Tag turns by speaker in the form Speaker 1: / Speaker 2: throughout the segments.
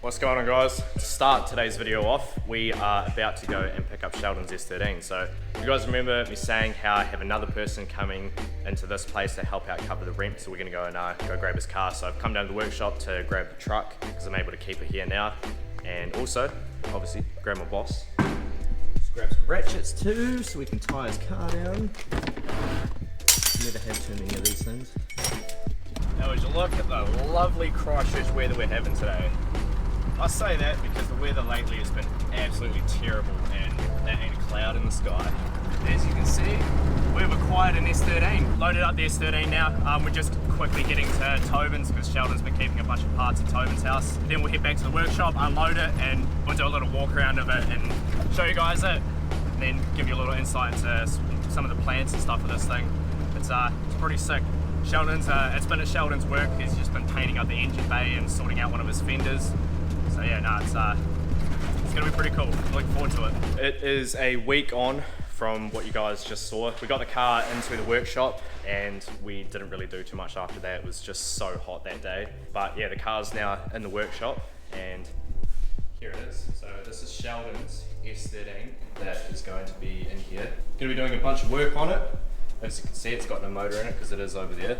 Speaker 1: What's going on, guys? To start today's video off, we are about to go and pick up Sheldon's S13. So you guys remember me saying how I have another person coming into this place to help out cover the rent, so we're gonna go and go grab his car. So I've come down to the workshop to grab the truck because I'm able to keep it here now, and also obviously grab my boss. Let's grab some ratchets too so we can tie his car down. Never had too many of these things. Now would you look at the lovely Christchurch weather we're having today. I say that because the weather lately has been absolutely terrible and there ain't a cloud in the sky. As you can see, we've acquired an S13. Loaded up the S13 now. We're just quickly getting to Tobin's because Sheldon's been keeping a bunch of parts at Tobin's house. Then we'll head back to the workshop, unload it, and we'll do a little walk around of it and show you guys it. And then give you a little insight into some of the plans and stuff for this thing. It's pretty sick. Sheldon's, it's been at Sheldon's work. He's just been painting up the engine bay and sorting out one of his fenders. So yeah, no, it's gonna be pretty cool. Looking forward to it. It is a week on from what you guys just saw. We got the car into the workshop and we didn't really do too much after that. It was just so hot that day. But yeah, the car's now in the workshop and here it is. So this is Sheldon's S13 that is going to be in here. Gonna be doing a bunch of work on it. As you can see, it's got no motor in it because it is over there.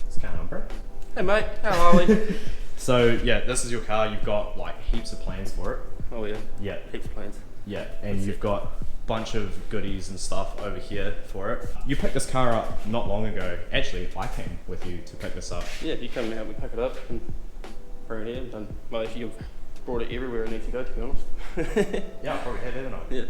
Speaker 1: It's kind of umbrella.
Speaker 2: Hey mate, how are we?
Speaker 1: So yeah, this is your car. You've got like heaps of plans for it.
Speaker 2: Oh yeah.
Speaker 1: Yeah.
Speaker 2: Heaps of plans.
Speaker 1: Yeah, and you've got a bunch of goodies and stuff over here for it. You picked this car up not long ago. Actually, I came with you to pick this up.
Speaker 2: Yeah, you come and help me pick it up and bring it in. And well, actually, you've brought it everywhere it needs to go, to be honest.
Speaker 1: Yeah, I probably have, haven't I?
Speaker 2: Yeah.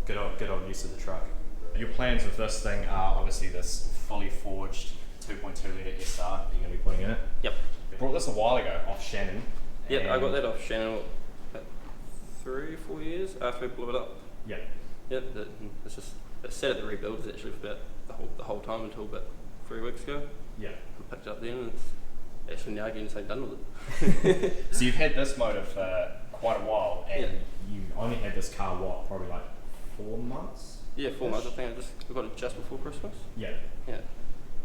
Speaker 1: Good old use of the truck. Your plans with this thing are obviously this fully forged 2.2 litre SR that you're going to be putting in it.
Speaker 2: Yep.
Speaker 1: I brought this a while ago off Shannon.
Speaker 2: Yeah, I got that off Shannon about 3 or 4 years after we blew it up.
Speaker 1: Yeah.
Speaker 2: Yep, it's sat at the rebuild actually for about the whole time until about 3 weeks ago.
Speaker 1: Yeah.
Speaker 2: I picked it up then and it's actually now getting so done with it.
Speaker 1: So you've had this motor for quite a while and you only had this car, what, probably like 4 months?
Speaker 2: Yeah, 4 months. I think I got it just before Christmas.
Speaker 1: Yeah.
Speaker 2: Yeah.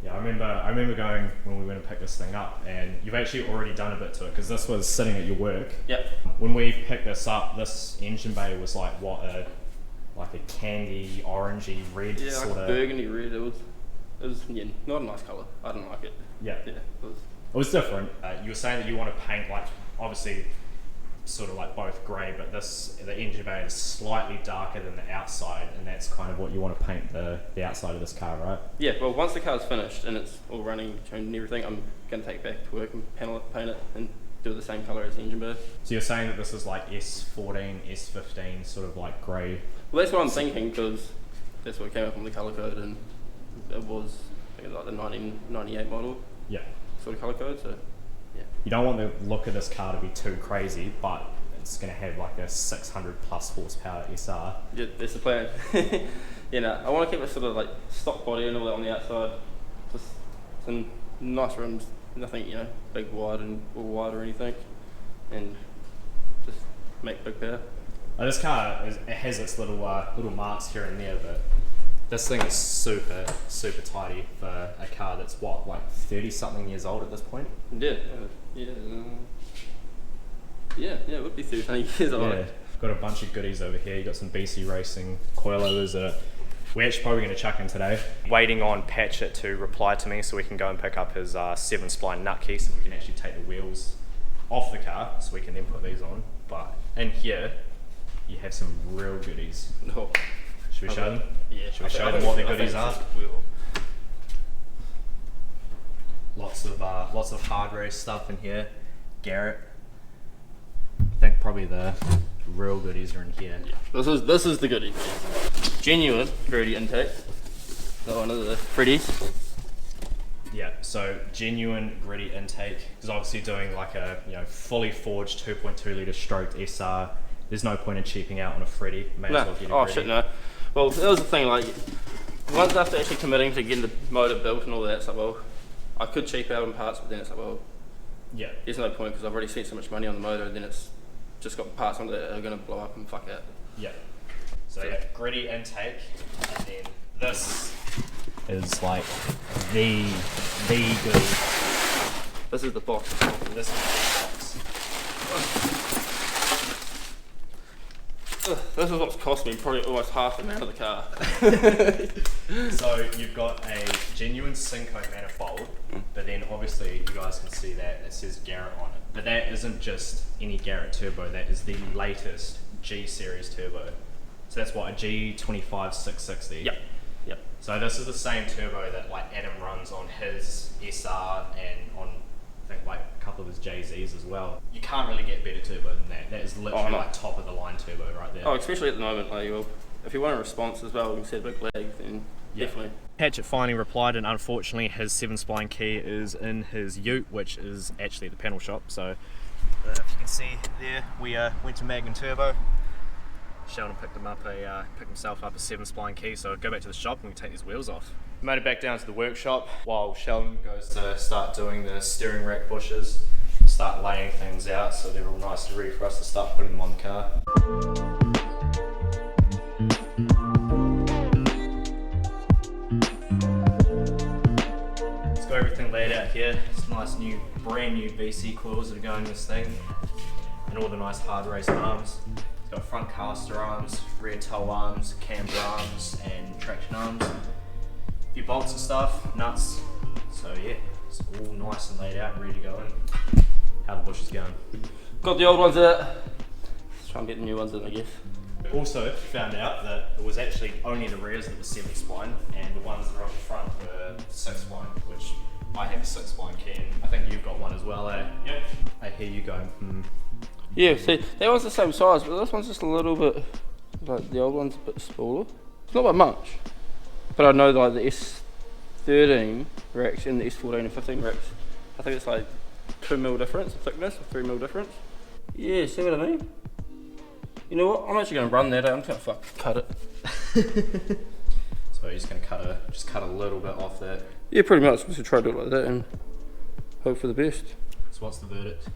Speaker 1: Yeah, I remember going when we went and picked this thing up, and you've actually already done a bit to it because this was sitting at your work.
Speaker 2: Yep.
Speaker 1: When we picked this up, this engine bay was like what, like a candy orangey red sort of.
Speaker 2: Like a burgundy red. It was yeah, not a nice colour. I didn't like it.
Speaker 1: Yeah.
Speaker 2: Yeah.
Speaker 1: It was different. You were saying that you want to paint like obviously sort of like both grey, but the engine bay is slightly darker than the outside, and that's kind of what you want to paint the outside of this car, right?
Speaker 2: Yeah, well once the car's finished and it's all running and everything, I'm going to take it back to work and paint it and do it the same colour as the engine bay.
Speaker 1: So you're saying that this is like S14, S15, sort of like grey?
Speaker 2: Well that's what I'm thinking because that's what came up on the colour code and it was I think like the 1998 model sort of colour code, so yeah.
Speaker 1: You don't want the look of this car to be too crazy, but it's going to have like a 600 plus horsepower SR.
Speaker 2: Yeah, that's the plan. You know, I want to keep it sort of like stock body and all that on the outside. Just some nice rims, nothing, you know, big wide or anything. And just make big power.
Speaker 1: This car, it has its little marks here and there, but this thing is super tidy for a car that's what, like 30 something years old at this point?
Speaker 2: Yeah, it would be 13 years old.
Speaker 1: Yeah, got a bunch of goodies over here. You got some BC Racing coilovers that we're actually probably going to chuck in today. Waiting on Patchett to reply to me so we can go and pick up his 7-spline nut key so we can actually take the wheels off the car so we can then put these on. But in here, you have some real goodies.
Speaker 2: Oh.
Speaker 1: Should we show them?
Speaker 2: Yeah.
Speaker 1: Should we show them what the goodies are? Lots of hard race stuff in here. Garrett. I think probably the real goodies are in here.
Speaker 2: Yeah. This is the goodie. Genuine gritty intake. That one of the Freddies.
Speaker 1: Yeah, so genuine gritty intake. Because obviously doing like a fully forged 2.2 litre stroked SR. There's no point in cheaping out on a Freddy. May as well get a gritty.
Speaker 2: Shit, no. Well, that was the thing, like, once after actually committing to getting the motor built and all that, it's like, well, I could cheap out on parts, but then it's like, well,
Speaker 1: yeah,
Speaker 2: there's no point because I've already spent so much money on the motor, and then it's just got parts on it that are going to blow up and fuck out.
Speaker 1: Yeah. So yeah, gritty intake, and then this is like the goodie.
Speaker 2: This is the box.
Speaker 1: This is the box.
Speaker 2: This is what's cost me probably almost half the amount of the car.
Speaker 1: So you've got a genuine Cinco manifold, but then obviously you guys can see that it says Garrett on it. But that isn't just any Garrett turbo, that is the latest G series turbo. So that's what, a G25660?
Speaker 2: Yep. Yep.
Speaker 1: So this is the same turbo that like Adam runs on his SR and on I think like a couple of his JZs as well. You can't really get better turbo than that. That is literally like top of the line turbo right there.
Speaker 2: Oh, especially at the moment, like if you want a response as well, you can set a big leg, then definitely.
Speaker 1: Hatchet finally replied, and unfortunately his 7-spline key is in his ute, which is actually the panel shop. So if you can see there, we went to Magnum Turbo. Sheldon picked himself up a 7-spline key, so go back to the shop and we take these wheels off. Made it back down to the workshop while Sheldon goes to start doing the steering rack bushes, start laying things out so they're all nice and ready for us to start putting them on the car. Let's got everything laid out here. It's nice new, brand new BC coils that are going in this thing, and all the nice hard race arms. It's got front caster arms, rear toe arms, camber arms, and traction arms. A few bolts and stuff, nuts. So yeah, it's all nice and laid out and ready to go in. How the bush is going.
Speaker 2: Got the old ones out. Let's try and get the new ones in, I guess.
Speaker 1: Also found out that it was actually only the rears that were 7-spline, and the ones that were on the front were 6-spline, which I have a 6-spline key, and I think you've got one as well, eh? Yep. I hear you going,
Speaker 2: Yeah, see, that one's the same size, but this one's just a little bit, like the old one's a bit smaller. It's not by much, but I know like the S13 racks and the S14 and 15 racks, I think it's like 2mm difference in thickness, or 3mm difference. Yeah, see what I mean? You know what, I'm actually going to run that out, I'm just going to fucking cut it.
Speaker 1: So you're just going to cut a little bit off that.
Speaker 2: Yeah, pretty much, just try to do it like that and hope for the best.
Speaker 1: So what's the verdict?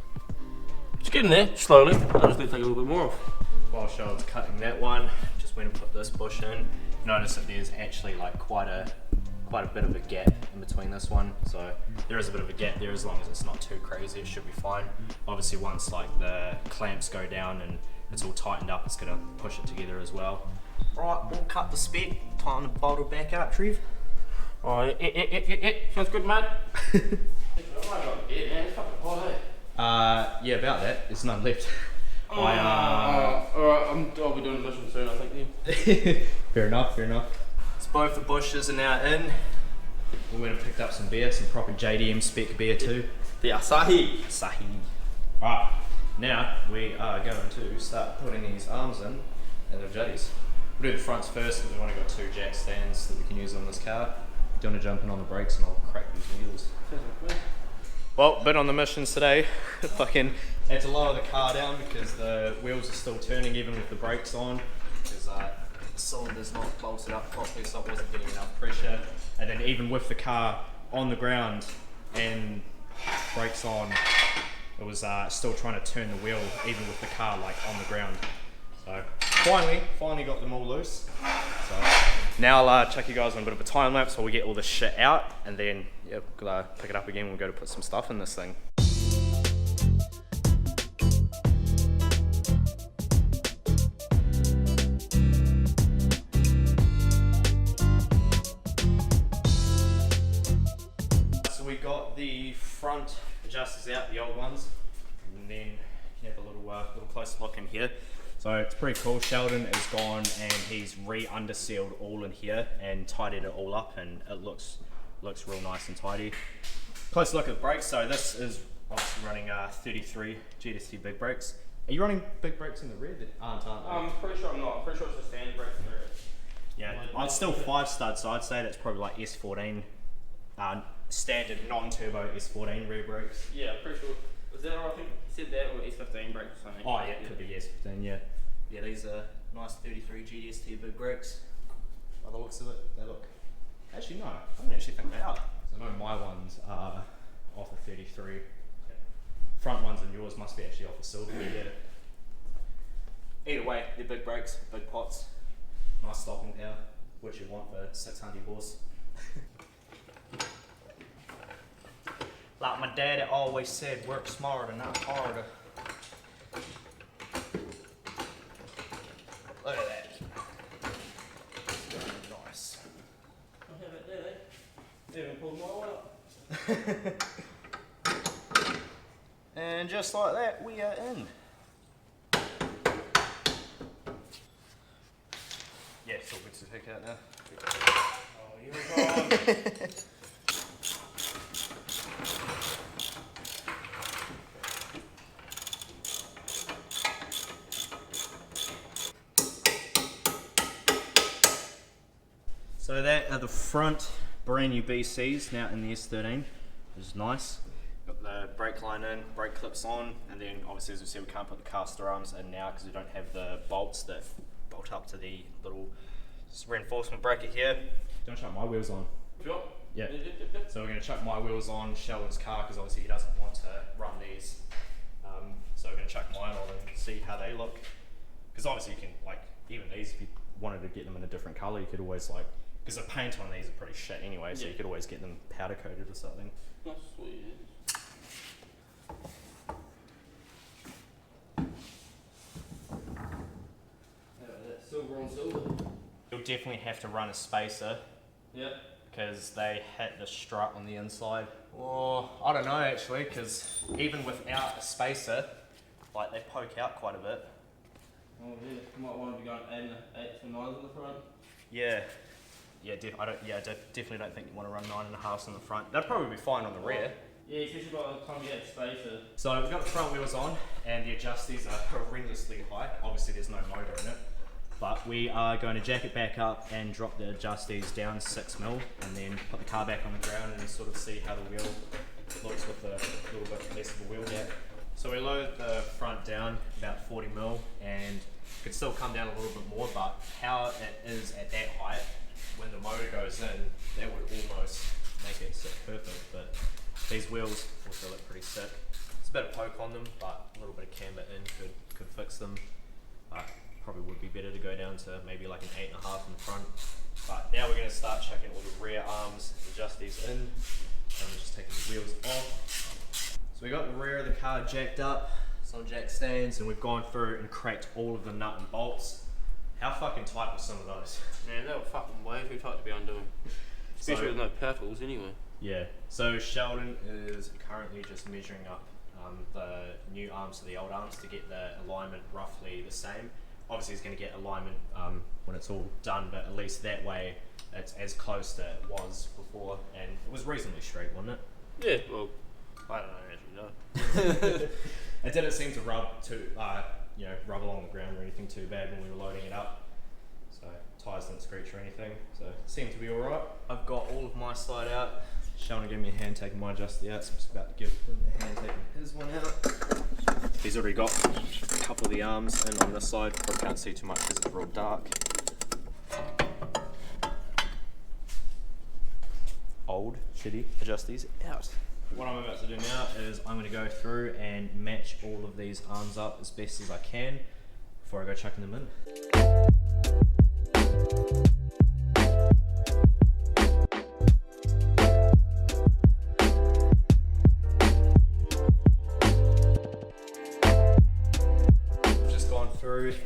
Speaker 2: Just getting there, slowly. I just need to take a little bit more off.
Speaker 1: While Sheldon's cutting that one, just went and put this bush in. Notice that there's actually like quite a bit of a gap in between this one. So there is a bit of a gap there, as long as it's not too crazy, it should be fine. Obviously once like the clamps go down and it's all tightened up, it's gonna push it together as well. Right, we'll cut the spec, tighten the bottle back up, Trev.
Speaker 2: Oh, yeah. Sounds good, mate.
Speaker 1: Yeah, about that. There's none left.
Speaker 2: Alright, I'll be doing a mission soon, I think. Yeah.
Speaker 1: Fair enough. So both the bushes are now in. We went and picked up some beer, some proper JDM spec beer too.
Speaker 2: The Asahi.
Speaker 1: Right, now we are going to start putting these arms in and the jutties. We'll do the fronts first because we've only got 2 jack stands that we can use on this car. Do you want to jump in on the brakes and I'll crack these wheels? Well, bit on the missions today. Fucking had to lower the car down because the wheels are still turning even with the brakes on. Because the cylinder's not bolted up properly, so I wasn't getting enough pressure. And then even with the car on the ground and brakes on, it was still trying to turn the wheel even with the car like on the ground. So finally got them all loose. So now I'll chuck you guys on a bit of a time lapse while we get all this shit out, and then yeah, we'll pick it up again when we go to put some stuff in this thing. So we got the front adjusters out, the old ones, and then you have a little close look in here. So it's pretty cool. Sheldon has gone and he's re-undersealed all in here and tidied it all up, and it looks real nice and tidy. Close look at the brakes. So this is obviously running 33 GTC big brakes. Are you running big brakes in the rear that aren't they?
Speaker 2: I'm pretty sure I'm not. I'm pretty sure it's a standard brake in the rear.
Speaker 1: Yeah, it's still 5 studs, so I'd say that's probably like S14, standard non-turbo S14 rear brakes.
Speaker 2: Yeah, I'm pretty sure. Was that I think you said that, or S15 brakes or something?
Speaker 1: Oh yeah, it could be S15, yeah. Yeah, these are nice 33 GST big brakes. By the looks of it, they look... Actually no, I don't actually think they are. I know my ones are off the 33. Front ones and yours must be actually off the silver, yeah. Either way, they're big brakes, big pots. Nice stopping power, which you want for 600 horse. Like my daddy always said, work smarter, not harder.
Speaker 2: even pulled my one up.
Speaker 1: And just like that, we are in. Yeah, it's all good to take out now.
Speaker 2: Oh, here we go.
Speaker 1: So that are the front brand new BCs now in the S13, which is nice. Got the brake line in, brake clips on, and then obviously as we said we can't put the caster arms in now because we don't have the bolts that bolt up to the little reinforcement bracket here. Do you want to chuck my wheels on?
Speaker 2: Sure.
Speaker 1: Yeah. So we're going to chuck my wheels on Sheldon's car because obviously he doesn't want to run these. So we're going to chuck mine on and see how they look. Because obviously you can, like, even these, if you wanted to get them in a different colour, you could always, like, because the paint on these are pretty shit anyway, so you could always get them powder coated or something.
Speaker 2: That's sweet. Silver on silver.
Speaker 1: You'll definitely have to run a spacer.
Speaker 2: Yeah.
Speaker 1: Because they hit the strut on the inside. Or, I don't know actually, because even without a spacer, like they poke out quite a bit.
Speaker 2: Oh yeah, you might want to be going 8s and 9s in the front.
Speaker 1: Yeah. Yeah, I definitely don't think you want to run 9.5s in the front. That'd probably be fine on the rear.
Speaker 2: Yeah, especially by the time you have spacer.
Speaker 1: So we've got the front wheels on, and the adjusties are horrendously high. Obviously there's no motor in it. But we are going to jack it back up and drop the adjusties down 6mm and then put the car back on the ground and sort of see how the wheel looks with a little bit less of a wheel gap. So we load the front down about 40mm and it could still come down a little bit more, but how it is at that height, when the motor goes in, that would almost make it sit perfect. But these wheels also look pretty sick. It's a bit of poke on them, but a little bit of camber in could fix them. Probably would be better to go down to maybe like an 8.5 in the front. But now we're going to start chucking all the rear arms, adjust these in, and we're just taking the wheels off. So we got the rear of the car jacked up, some jack stands, and we've gone through and cracked all of the nut and bolts. How fucking tight were some of those?
Speaker 2: Man, they were fucking way too tight to be undoing. Especially with no power tools anyway.
Speaker 1: Yeah, so Sheldon is currently just measuring up the new arms to the old arms to get the alignment roughly the same. Obviously he's going to get alignment when it's all done, but at least that way it's as close to it was before, and it was reasonably straight, wasn't it?
Speaker 2: Yeah, well, I don't know, actually, no.
Speaker 1: It didn't seem to rub rub along the ground or anything too bad when we were loading it up. So tyres didn't screech or anything, so it seemed to be alright. I've got all of my slide out. Sheldon gave me a hand taking my adjusty out, so I'm just about to give him a hand taking his one out. He's already got a couple of the arms in on this side. Probably can't see too much because it's real dark. Old, shitty adjusties out. What I'm about to do now is I'm going to go through and match all of these arms up as best as I can before I go chucking them in.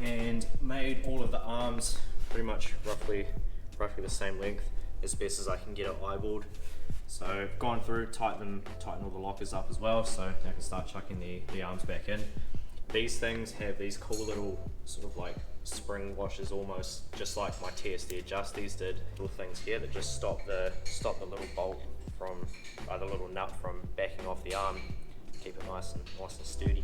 Speaker 1: And made all of the arms pretty much roughly the same length as best as I can get it eyeballed. So I've gone through, tighten all the lockers up as well, so I can start chucking the arms back in. These things have these cool little sort of like spring washers, almost just like my TSD adjusties did. Little things here that just stop the little bolt from the little nut from backing off the arm. Keep it nice and sturdy.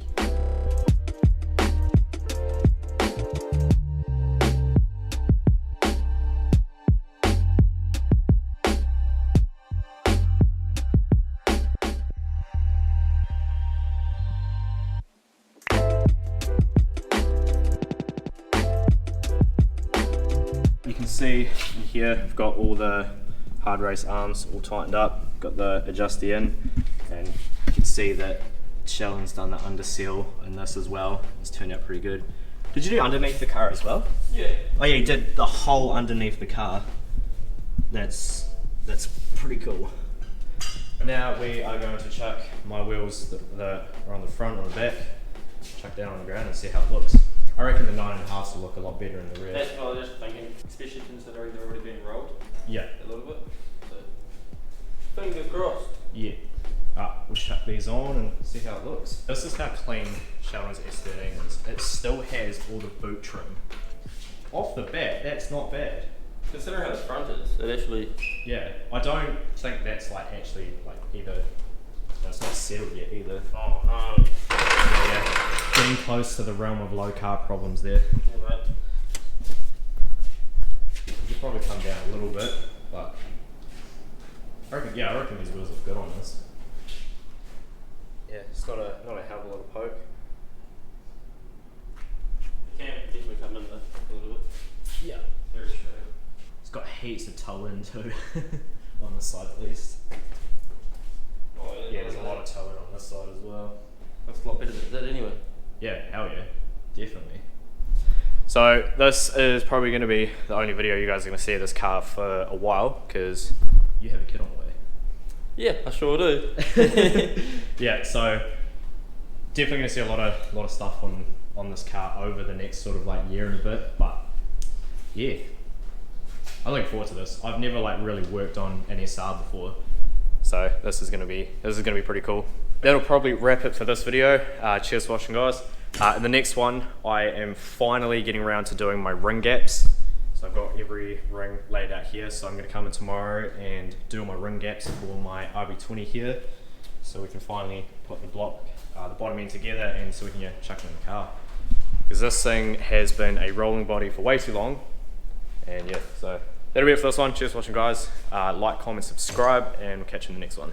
Speaker 1: You can see in here I've got all the hard race arms all tightened up, got the adjusty in, and you can see that Sheldon's done the under seal in this as well. It's turned out pretty good. Did you do underneath the car as well?
Speaker 2: Yeah.
Speaker 1: Oh yeah, you did the whole underneath the car. That's pretty cool. Now we are going to chuck my wheels that are on the front or the back, chuck down on the ground and see how it looks. I reckon the 9.5s will look a lot better in the rear.
Speaker 2: That's what I was just thinking, especially considering they're already being rolled.
Speaker 1: Yeah.
Speaker 2: A little bit. So Fingers crossed.
Speaker 1: Yeah. We'll chuck these on and see how it looks. This is how clean Sheldon's S13 is. It still has all the boot trim. Off the bat, that's not bad.
Speaker 2: Considering how the front is, it actually...
Speaker 1: Yeah, I don't think that's like actually like either, it's not settled yet either. Oh no. Yeah, getting close to the realm of low carb problems there.
Speaker 2: Yeah, mate.
Speaker 1: You could probably come down a little bit, but I reckon these wheels look good on this. Yeah, it's not a hell of a lot of poke.
Speaker 2: It can definitely come in there a little bit.
Speaker 1: Yeah, very true. It's got heaps of toe in too, on this side at least.
Speaker 2: Oh,
Speaker 1: Yeah, there's a lot of toe in on this side as well.
Speaker 2: That's a lot better than that anyway.
Speaker 1: Yeah, hell yeah, definitely. So this is probably going to be the only video you guys are going to see of this car for a while, because you have a kid on the way.
Speaker 2: Yeah, I sure do.
Speaker 1: Yeah, so definitely going to see a lot of stuff on this car over the next sort of like year and a bit, but yeah, I'm looking forward to this. I've never like really worked on an SR before, so this is going to be pretty cool. That'll probably wrap it for this video. Cheers for watching, guys. In the next one, I am finally getting around to doing my ring gaps. So I've got every ring laid out here, so I'm going to come in tomorrow and do my ring gaps for my RB20 here, so we can finally put the bottom end together, and so we can chuck it in the car. Because this thing has been a rolling body for way too long, and yeah, so that'll be it for this one. Cheers for watching, guys. Like, comment, subscribe, and we'll catch you in the next one.